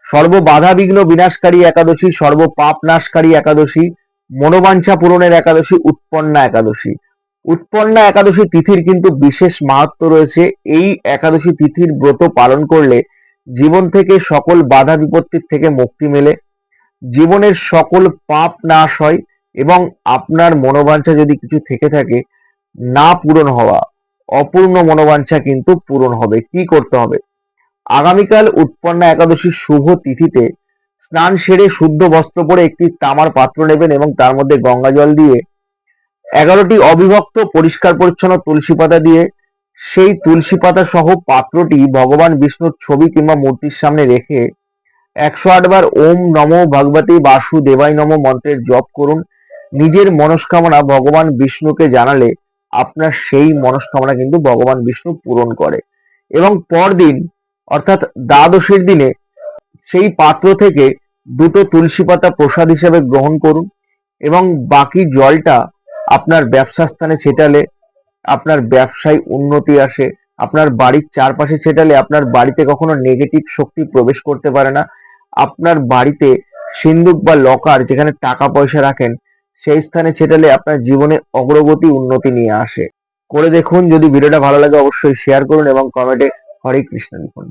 সর্ব বাধা বিঘ্ন বিনাশকারী একাদশী, সর্ব পাপ নাশকারী একাদশী, মনোবাঞ্ছা পূরণের একাদশী, উৎপন্না একাদশী। উৎপন্না একাদশী তিথির কিন্তু বিশেষ মাহাত্ম্য রয়েছে। এই একাদশী তিথির ব্রত পালন করলে জীবন থেকে সকল বাধা বিপত্তির থেকে মুক্তি মেলে, জীবনের সকল পাপ নাশ হয় এবং আপনার মনোবাঞ্ছা যদি কিছু থেকে থাকে না পূরণ হওয়া, অপূর্ণ মনোবাঞ্ছা কিন্তু পূরণ হবে। কি করতে হবে? আগামীকাল উৎপন্না একাদশীর শুভ তিথিতে স্নান সেরে শুদ্ধ বস্ত্র পরে একটি তামার পাত্র নেবেন এবং তার মধ্যে গঙ্গা জল দিয়ে 11টি অবিভক্ত পরিষ্কার পরিচ্ছন্ন তুলসী পাতা দিয়ে সেই তুলসী পাতা সহ পাত্রটি ভগবান বিষ্ণুর ছবি কিংবা মূর্তির সামনে রেখে 108 বার ওম নমো ভগবতী বাসুদেবায় নমঃ মন্ত্রের জপ করুন। নিজের মনস্কামনা ভগবান বিষ্ণুকে জানালে আপনার সেই মনস্কামনা কিন্তু ভগবান বিষ্ণু পূরণ করে। এবং পরদিন অর্থাৎ দ্বাদশীর দিনে সেই পাত্র থেকে দুটো তুলসী পাতা প্রসাদ হিসেবে গ্রহণ করুন এবং বাকি জলটা আপনার ব্যবসা স্থানে ছেটালে আপনার ব্যবসায় উন্নতি আসে। আপনার বাড়ির চারপাশে ছেটালে আপনার বাড়িতে কখনো নেগেটিভ শক্তি প্রবেশ করতে পারে না। আপনার বাড়িতে সিন্দুক বা লকার যেখানে টাকা পয়সা রাখেন সেই স্থানে ছেটালে আপনার জীবনে অগ্রগতি উন্নতি নিয়ে আসে। করে দেখুন। যদি ভিডিওটা ভালো লাগে অবশ্যই শেয়ার করুন এবং কমেন্টে হরে কৃষ্ণ লিখুন।